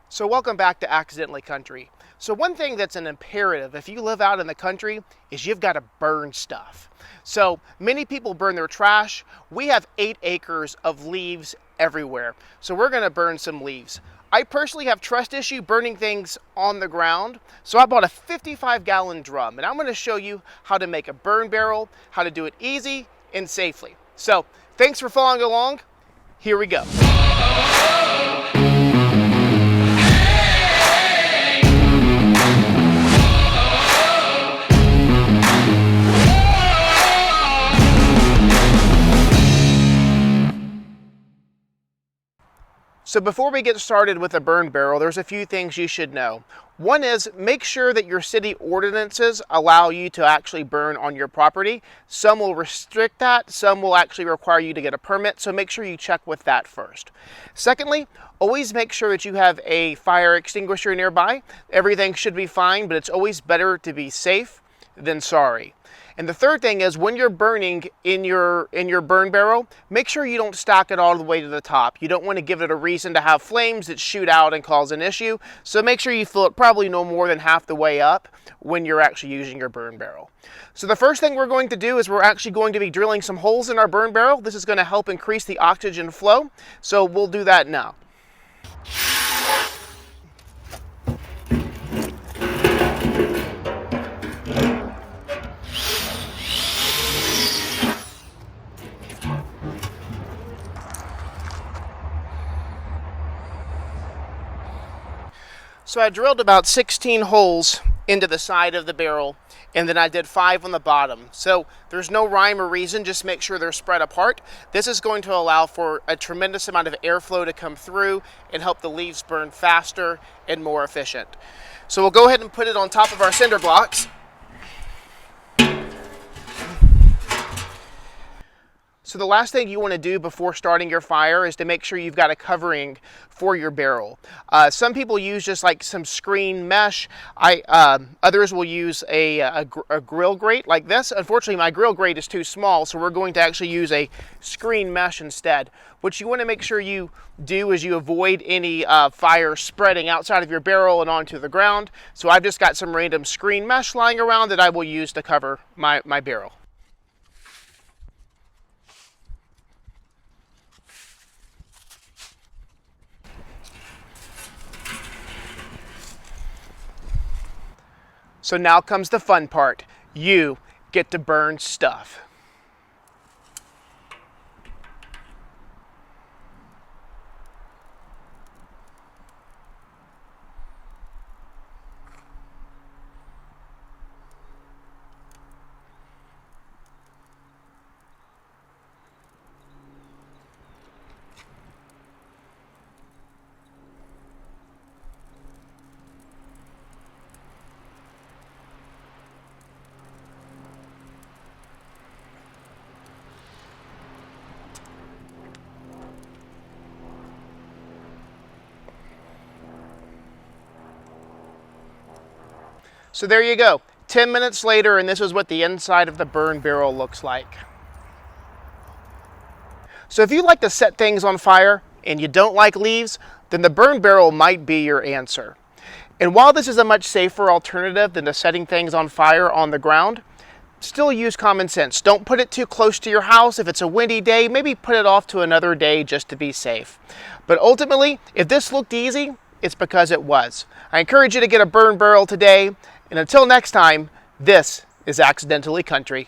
So welcome back to Accidentally Country. So one thing that's an imperative if you live out in the country is you've got to burn stuff. So many people burn their trash. We have 8 acres of leaves everywhere. So we're going to burn some leaves. I personally have trust issue burning things on the ground. So I bought a 55-gallon drum and I'm going to show you how to make a burn barrel, how to do it easy and safely. So thanks for following along. Here we go. So before we get started with a burn barrel, there's a few things you should know. One is make sure that your city ordinances allow you to actually burn on your property. Some will restrict that, some will actually require you to get a permit, so make sure you check with that first. Secondly, always make sure that you have a fire extinguisher nearby. Everything should be fine, but it's always better to be safe than sorry. And the third thing is when you're burning in your burn barrel, make sure you don't stack it all the way to the top. You don't want to give it a reason to have flames that shoot out and cause an issue. So make sure you fill it probably no more than half the way up when you're actually using your burn barrel. So the first thing we're going to do is we're actually going to be drilling some holes in our burn barrel. This is going to help increase the oxygen flow. So we'll do that now. So I drilled about 16 holes into the side of the barrel, and then I did 5 on the bottom. So there's no rhyme or reason, just make sure they're spread apart. This is going to allow for a tremendous amount of airflow to come through and help the leaves burn faster and more efficient. So we'll go ahead and put it on top of our cinder blocks. So the last thing you want to do before starting your fire is to make sure you've got a covering for your barrel. Some people use just like some screen mesh. Others will use a grill grate like this. Unfortunately, my grill grate is too small, so we're going to actually use a screen mesh instead. What you want to make sure you do is you avoid any fire spreading outside of your barrel and onto the ground. So I've just got some random screen mesh lying around that I will use to cover my barrel. So now comes the fun part. You get to burn stuff. So there you go, 10 minutes later, and this is what the inside of the burn barrel looks like. So if you like to set things on fire and you don't like leaves, then the burn barrel might be your answer. And while this is a much safer alternative than to setting things on fire on the ground, still use common sense. Don't put it too close to your house. If it's a windy day, maybe put it off to another day just to be safe. But ultimately, if this looked easy, it's because it was. I encourage you to get a burn barrel today. And until next time, this is Accidentally Country.